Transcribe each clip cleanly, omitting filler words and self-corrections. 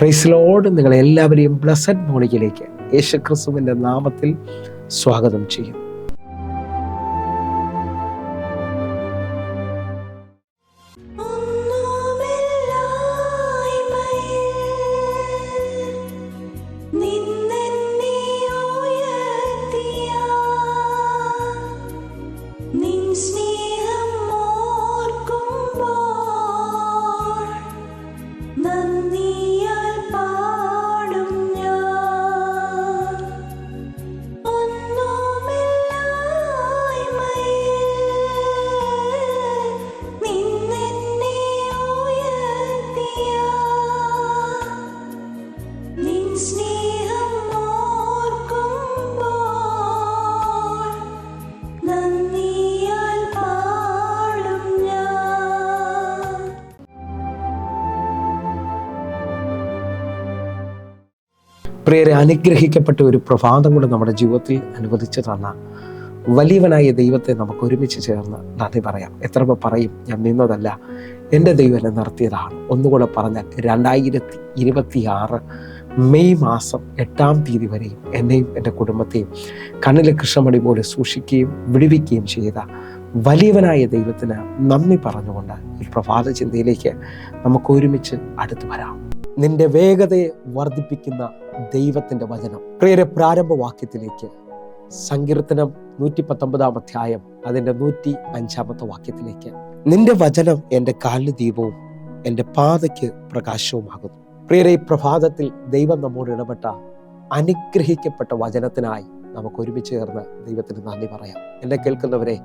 Price lord. നിങ്ങളെല്ലാവരെയും blessed മോർണിംഗിലേക്ക് യേശുക്രിസ്തുവിൻ്റെ നാമത്തിൽ സ്വാഗതം ചെയ്യും. പ്രിയരെ, അനുഗ്രഹിക്കപ്പെട്ട ഒരു പ്രഭാതം കൂടെ നമ്മുടെ ജീവിതത്തിൽ അനുവദിച്ചു തന്ന വലിയവനായ ദൈവത്തെ നമുക്ക് ഒരുമിച്ച് ചേർന്ന് നന്ദി പറയാം. എത്ര പറയും, ഞാൻ നിന്നതല്ല, എൻ്റെ ദൈവം എന്നെ നിർത്തിയതാണ്. ഒന്നുകൂടെ പറഞ്ഞാൽ 2026 മെയ് മാസം 8-ാം തീയതി വരെയും എന്നെയും എൻ്റെ കുടുംബത്തെയും കണ്ണിലെ കൃഷ്ണമണി പോലെ സൂക്ഷിക്കുകയും വിടുവിക്കുകയും ചെയ്ത വലിയവനായ ദൈവത്തിന് നന്ദി പറഞ്ഞുകൊണ്ട് ഈ പ്രഭാത ചിന്തയിലേക്ക് നമുക്ക് ഒരുമിച്ച് അടുത്തു വരാം. നിന്റെ വേഗതയെ വർദ്ധിപ്പിക്കുന്ന ദൈവത്തിന്റെ വചനം. പ്രിയരെ, പ്രാരംഭവാക്യത്തിലേക്ക്, സങ്കീർത്തനം 119-ാം അധ്യായം അതിൻ്റെ 105-ാമത്തെ വാക്യത്തിലേക്ക്. നിന്റെ വചനം എൻ്റെ കാലിന് ദീപവും എൻ്റെ പാതയ്ക്ക് പ്രകാശവുമാകുന്നു. പ്രിയരെ, ഈ പ്രഭാതത്തിൽ ദൈവം നമ്മോട് ഇടപെട്ട അനുഗ്രഹിക്കപ്പെട്ട വചനത്തിനായി നമുക്ക് ഒരുമിച്ച് ചേർന്ന് ദൈവത്തിന് നന്ദി പറയാം. എന്നെ കേൾക്കുന്നവരെ,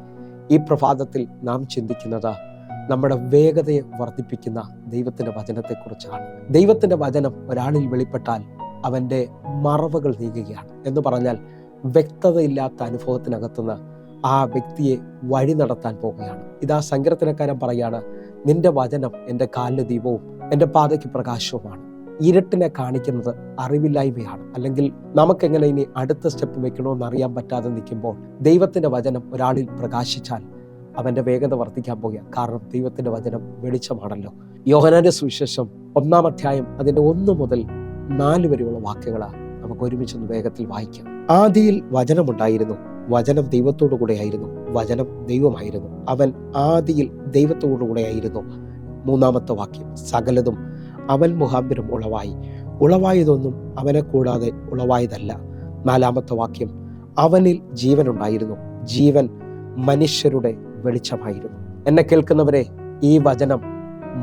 ഈ പ്രഭാതത്തിൽ നാം ചിന്തിക്കുന്നത് നമ്മുടെ വേഗതയെ വർദ്ധിപ്പിക്കുന്ന ദൈവത്തിന്റെ വചനത്തെക്കുറിച്ചാണ്. ദൈവത്തിന്റെ വചനം ഒരാളിൽ വെളിപ്പെട്ടാൽ അവൻ്റെ മറവുകൾ നീങ്ങുകയാണ് എന്ന് പറഞ്ഞാൽ, വ്യക്തതയില്ലാത്ത അനുഭവത്തിനകത്തുനിന്ന് ആ വ്യക്തിയെ വഴി നടത്താൻ പോവുകയാണ്. ഇതാ സങ്കീർത്തനക്കാരൻ പറയാണ്, നിന്റെ വചനം എൻ്റെ കാലിന് ദീപവും എൻ്റെ പാതയ്ക്ക് പ്രകാശവുമാണ്. ഇരുട്ടിനെ കാണിക്കുന്നത് അറിവില്ലായ്മയാണ്. അല്ലെങ്കിൽ നമുക്കെങ്ങനെ ഇനി അടുത്ത സ്റ്റെപ്പ് വെക്കണമെന്ന് അറിയാൻ പറ്റാതെ നിൽക്കുമ്പോൾ ദൈവത്തിന്റെ വചനം ഒരാളിൽ പ്രകാശിച്ചാൽ അവന്റെ വേഗത വർദ്ധിക്കാൻ പോകുക. കാരണം ദൈവത്തിന്റെ വചനം വെളിച്ചമാണല്ലോ. യോഹന്നാന്റെ സുവിശേഷം 1-ാം അധ്യായം അതിന്റെ 1 മുതൽ 4 വരെയുള്ള വാക്യങ്ങളാണ് നമുക്ക് ഒരുമിച്ചൊന്ന് വേഗത്തിൽ വായിക്കാം. ആദിയിൽ വചനമുണ്ടായിരുന്നു, വചനം ദൈവത്തോടു കൂടെയായിരുന്നു, വചനം ദൈവമായിരുന്നു, അവൻ ആദിയിൽ ദൈവത്തോടു കൂടെയായിരുന്നു. 3-ാമത്തെ വാക്യം, സകലതും അവൻ മുഖാന്തരം ഉളവായി, ഉളവായതൊന്നും അവനെ കൂടാതെ ഉളവായതല്ല. 4-ാമത്തെ വാക്യം, അവനിൽ ജീവനുണ്ടായിരുന്നു, ജീവൻ മനുഷ്യരുടെ വെളിച്ചമായിരുന്നു. എന്നെ കേൾക്കുന്നവരെ, ഈ വചനം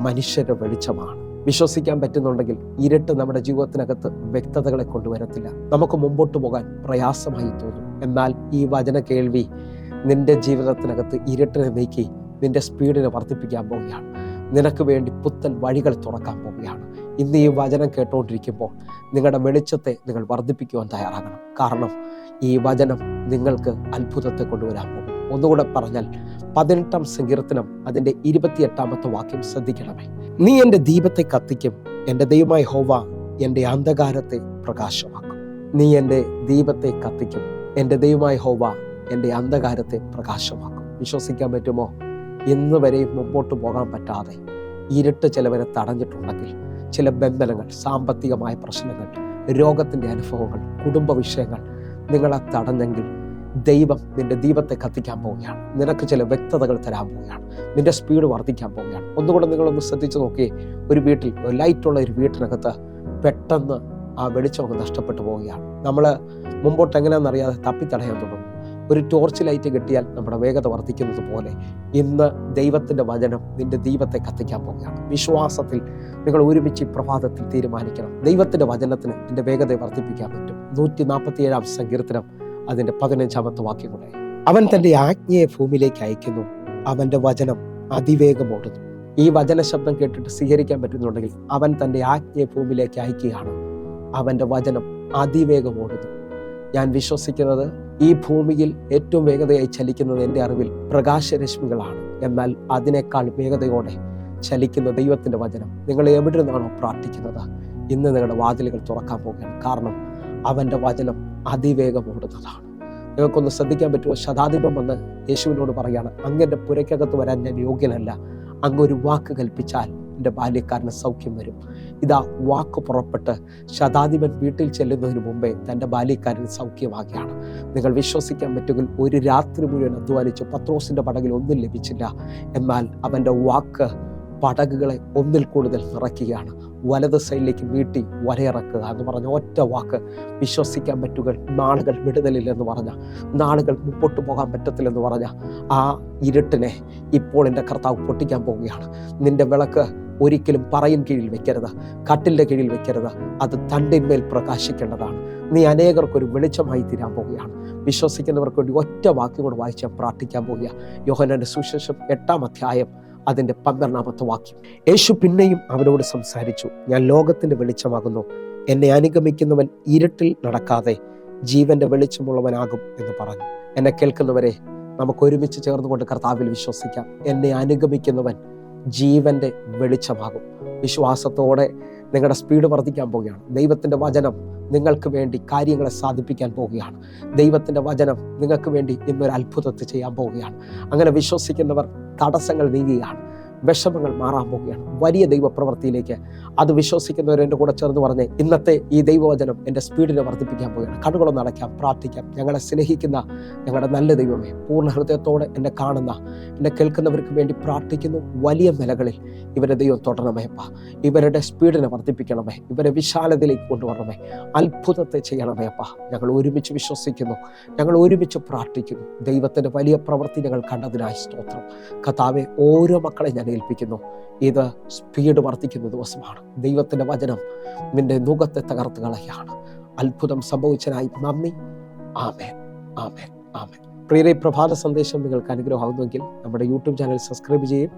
മനുഷ്യരുടെ വെളിച്ചമാണ്. വിശ്വസിക്കാൻ പറ്റുന്നുണ്ടെങ്കിൽ ഇരുട്ട് നമ്മുടെ ജീവിതത്തിനകത്ത് വ്യക്തതകളെ കൊണ്ടുവരത്തില്ല. നമുക്ക് മുമ്പോട്ട് പോകാൻ പ്രയാസമായി തോന്നും. എന്നാൽ ഈ വചന കേൾവി നിന്റെ ജീവിതത്തിനകത്ത് ഇരുട്ടിനെ നീക്കി നിന്റെ സ്പീഡിനെ വർദ്ധിപ്പിക്കാൻ പോവുകയാണ്. നിനക്ക് വേണ്ടി പുത്തൻ വഴികൾ തുറക്കാൻ പോവുകയാണ്. ഇന്ന് ഈ വചനം കേട്ടുകൊണ്ടിരിക്കുമ്പോൾ നിങ്ങളുടെ വെളിച്ചത്തെ നിങ്ങൾ വർദ്ധിപ്പിക്കുവാൻ തയ്യാറാകണം. കാരണം ഈ വചനം നിങ്ങൾക്ക് അത്ഭുതത്തെ കൊണ്ടുവരാൻ പോകും. ഒന്നുകൂടെ പറഞ്ഞാൽ 18-ാം സങ്കീർത്തനം അതിൻ്റെ 28-ാമത്തെ വാക്യം ശ്രദ്ധിക്കണമേ. നീ എൻ്റെ ദീപത്തെ കത്തിക്കും, എൻ്റെ ദൈവമായ യഹോവ എൻ്റെ അന്ധകാരത്തെ പ്രകാശമാക്കും. നീ എൻ്റെ ദീപത്തെ കത്തിക്കും, എൻ്റെ ദൈവമായ യഹോവ എൻ്റെ അന്ധകാരത്തെ പ്രകാശമാക്കും. വിശ്വസിക്കാൻ പറ്റുമോ? ഇന്ന് വരെയും മുമ്പോട്ട് പോകാൻ പറ്റാതെ ഇരുട്ട് ചിലവരെ തടഞ്ഞിട്ടുണ്ടെങ്കിൽ, ചില ബന്ധനങ്ങൾ, സാമ്പത്തികമായ പ്രശ്നങ്ങൾ, രോഗത്തിൻ്റെ അനുഭവങ്ങൾ, കുടുംബ വിഷയങ്ങൾ നിങ്ങളെ തടഞ്ഞെങ്കിൽ ദൈവം നിന്റെ ദീപത്തെ കത്തിക്കാൻ പോവുകയാണ്. നിനക്ക് ചില വ്യക്തതകൾ തരാൻ പോവുകയാണ്. നിന്റെ സ്പീഡ് വർദ്ധിക്കാൻ പോവുകയാണ്. ഒന്നുകൂടെ നിങ്ങളൊന്ന് ശ്രദ്ധിച്ച് നോക്കിയേ. ഒരു വീട്ടിൽ, ഒരു ലൈറ്റുള്ള ഒരു വീട്ടിനകത്ത് പെട്ടെന്ന് ആ വെളിച്ചം നഷ്ടപ്പെട്ടു പോവുകയാണ്. നമ്മൾ മുമ്പോട്ട് എങ്ങനെയാണെന്നറിയാതെ തപ്പിത്തടയാൻ തുടങ്ങും. ഒരു ടോർച്ച് ലൈറ്റ് കിട്ടിയാൽ നമ്മുടെ വേഗത വർദ്ധിക്കുന്നത് പോലെ ഇന്ന് ദൈവത്തിന്റെ വചനം നിന്റെ ദീപത്തെ കത്തിക്കാൻ പോവുകയാണ്. വിശ്വാസത്തിൽ നിങ്ങൾ ഒരുമിച്ച് പ്രഭാതത്തിൽ തീരുമാനിക്കണം, ദൈവത്തിന്റെ വചനത്തിന് നിന്റെ വേഗതയെ വർദ്ധിപ്പിക്കാൻ പറ്റും. 147-ാം സങ്കീർത്തനം അതിന്റെ 15-ാമത്തെ വാക്യം കൂടെ, അവൻ തന്റെ ആജ്ഞയെ ഭൂമിയിലേക്ക് അയക്കുന്നു, അവന്റെ വചനം അതിവേഗം ഓടുന്നു. ഈ വചന ശബ്ദം കേട്ടിട്ട് സ്വീകരിക്കാൻ പറ്റുന്നുണ്ടെങ്കിൽ അവൻ തന്റെ ആജ്ഞയെ ഭൂമിയിലേക്ക് അയക്കുകയാണ്, അവന്റെ വചനം അതിവേഗം ഓടുന്നു. ഞാൻ വിശ്വസിക്കുന്നത് ഈ ഭൂമിയിൽ ഏറ്റവും വേഗതയായി ചലിക്കുന്നത് എൻ്റെ അറിവിൽ പ്രകാശരശ്മികളാണ്. എന്നാൽ അതിനേക്കാൾ വേഗതയോടെ ചലിക്കുന്ന ദൈവത്തിന്റെ വചനം നിങ്ങൾ എവിടെ നിന്നാണോ പ്രാർത്ഥിക്കുന്നത്, ഇന്ന് നിങ്ങളുടെ വാതിലുകൾ തുറക്കാൻ പോകുകയാണ്. കാരണം അവൻ്റെ വചനം അതിവേഗം ഓടുന്നതാണ്. നിങ്ങൾക്കൊന്ന് ശ്രദ്ധിക്കാൻ പറ്റുമോ? ശതാധിപൻ വന്ന് യേശുവിനോട് പറയാണ്, അങ്ങൻ്റെ പുരയ്ക്കകത്ത് വരാൻ ഞാൻ യോഗ്യനല്ല, അങ്ങൊരു വാക്ക് കൽപ്പിച്ചാൽ എൻ്റെ ബാല്യക്കാരന് സൗഖ്യം വരും. ഇതാ വാക്ക് പുറപ്പെട്ട് ശതാധിപൻ വീട്ടിൽ ചെല്ലുന്നതിന് മുമ്പേ തൻ്റെ ബാല്യക്കാരന് സൗഖ്യമാകുകയാണ്. നിങ്ങൾ വിശ്വസിക്കാൻ പറ്റുമെങ്കിൽ ഒരു രാത്രി മുഴുവൻ അധ്വാനിച്ചു പത്രോസിൻ്റെ പടകിൽ ഒന്നും ലഭിച്ചില്ല. എന്നാൽ അവൻ്റെ വാക്ക് പടകുകളെ ഒന്നിൽ കൂടുതൽ നിറയ്ക്കുകയാണ്. വലത് സൈഡിലേക്ക് നീട്ടി വരയിറക്കുക എന്ന് പറഞ്ഞ ഒറ്റ വാക്ക്. വിശ്വസിക്കാൻ പറ്റുക നാളുകൾ വിടുതലില്ലെന്ന് പറഞ്ഞ, നാളുകൾ മുമ്പോട്ട് പോകാൻ പറ്റത്തില്ലെന്ന് പറഞ്ഞ ആ ഇരുട്ടിനെ ഇപ്പോൾ എൻ്റെ കർത്താവ് പൊട്ടിക്കാൻ പോവുകയാണ്. നിന്റെ വിളക്ക് ഒരിക്കലും പറയിൻ കീഴിൽ വെക്കരുത്, കട്ടിലിൻ്റെ കീഴിൽ വെക്കരുത്. അത് തണ്ടിന്മേൽ പ്രകാശിക്കേണ്ടതാണ്. നീ അനേകർക്കൊരു വെളിച്ചമായി തീരാൻ പോവുകയാണ്. വിശ്വസിക്കുന്നവർക്ക് വേണ്ടി ഒറ്റ വാക്യം കൂടെ വായിച്ച് പ്രാർത്ഥിക്കാൻ പോവുക. യോഹന്നാന്റെ സുവിശേഷം 8-ാം അധ്യായം അതിൻ്റെ 12-ാമത്തെ വാക്യം. യേശു പിന്നെയും അവരോട് സംസാരിച്ചു, ഞാൻ ലോകത്തിൻ്റെ വെളിച്ചമാകുന്നു. എന്നെ അനുഗമിക്കുന്നവൻ ഇരുട്ടിൽ നടക്കാതെ ജീവന്റെ വെളിച്ചമുള്ളവനാകും എന്ന് പറഞ്ഞു. എന്നെ കേൾക്കുന്നവരെ, നമുക്ക് ഒരുമിച്ച് ചേർന്നുകൊണ്ട് കർത്താവിൽ വിശ്വസിക്കാം. എന്നെ അനുഗമിക്കുന്നവൻ ജീവന്റെ വെളിച്ചമാകും. വിശ്വാസത്തോടെ നിങ്ങളുടെ സ്പീഡ് വർദ്ധിക്കാൻ പോവുകയാണ്. ദൈവത്തിൻ്റെ വചനം നിങ്ങൾക്ക് വേണ്ടി കാര്യങ്ങളെ സാധിപ്പിക്കാൻ പോവുകയാണ്. ദൈവത്തിൻ്റെ വചനം നിങ്ങൾക്ക് വേണ്ടി ഇന്നൊരു അത്ഭുതത്തെ ചെയ്യാൻ പോവുകയാണ്. അങ്ങനെ വിശ്വസിക്കുന്നവർ തടസ്സങ്ങൾ നീങ്ങുകയാണ്, വിഷമങ്ങൾ മാറാൻ പോവുകയാണ്. വലിയ ദൈവപ്രവൃത്തിയിലേക്ക് അത് വിശ്വസിക്കുന്നവർ എൻ്റെ കൂടെ ചേർന്ന് പറഞ്ഞ് ഇന്നത്തെ ഈ ദൈവവചനം എൻ്റെ സ്പീഡിനെ വർദ്ധിപ്പിക്കാൻ പോവുകയാണ്. കണ്ണുകളൊന്ന് അടയ്ക്കാം, പ്രാർത്ഥിക്കാം. ഞങ്ങളെ സ്നേഹിക്കുന്ന ഞങ്ങളുടെ നല്ല ദൈവമേ, പൂർണ്ണ ഹൃദയത്തോടെ എന്നെ കാണുന്ന എന്നെ കേൾക്കുന്നവർക്ക് വേണ്ടി പ്രാർത്ഥിക്കുന്നു. വലിയ നിലകളിൽ ഇവരെ ദൈവം തൊടണമേപ്പ, ഇവരുടെ സ്പീഡിനെ വർദ്ധിപ്പിക്കണമേ, ഇവരെ വിശാലതയിലേക്ക് കൊണ്ടുവരണമേ, അത്ഭുതത്തെ ചെയ്യണമേപ്പ. ഞങ്ങൾ ഒരുമിച്ച് വിശ്വസിക്കുന്നു, ഞങ്ങൾ ഒരുമിച്ച് പ്രാർത്ഥിക്കുന്നു. ദൈവത്തിൻ്റെ വലിയ പ്രവൃത്തി ഞങ്ങൾ കണ്ടതിനായി സ്തോത്രം. കർത്താവേ, ഓരോ മക്കളെ ഞാൻ ഏൽപ്പിക്കുന്നു. ഇത് സ്പീഡ് വർദ്ധിക്കുന്ന ദിവസമാണ്. ദൈവത്തിൻ്റെ വചനം നിന്റെ മുഖത്തെ തകർത്ത് കളയാണ്. അത്ഭുതം സംഭവിച്ചതിനായി നന്ദി. ആമേൻ, ആമേൻ, ആമേൻ. പ്രിയരെ, പ്രഭാത സന്ദേശം നിങ്ങൾക്ക് അനുഗ്രഹമാകുന്നുവെങ്കിൽ നമ്മുടെ യൂട്യൂബ് ചാനൽ സബ്സ്ക്രൈബ് ചെയ്യുകയും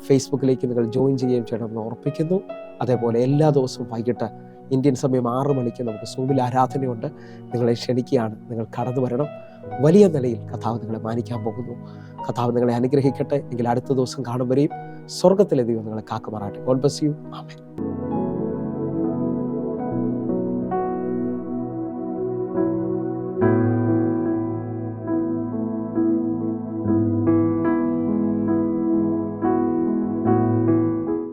ഫേസ്ബുക്കിലേക്ക് നിങ്ങൾ ജോയിൻ ചെയ്യുകയും ചെയ്യണമെന്ന് ഓർപ്പിക്കുന്നു. അതേപോലെ എല്ലാ ദിവസവും വൈകിട്ട് ഇന്ത്യൻ സമയം 6 മണിക്ക് നമുക്ക് സൂമിൽ ആരാധനയുണ്ട്. നിങ്ങളെ ക്ഷണിക്കുകയാണ്. നിങ്ങൾ കടന്നു വരണം. വലിയ നിലയിൽ കർത്താവ് നിങ്ങളെ മാനിക്കാൻ പോകുന്നു. കർത്താവ് നിങ്ങളെ അനുഗ്രഹിക്കട്ടെ. എങ്കിൽ അടുത്ത ദിവസം കാണും വരെയും സ്വർഗത്തിലെ ദൈവം നിങ്ങളെ കാക്കുമാറാട്ടെ. God bless you. ആമേൻ.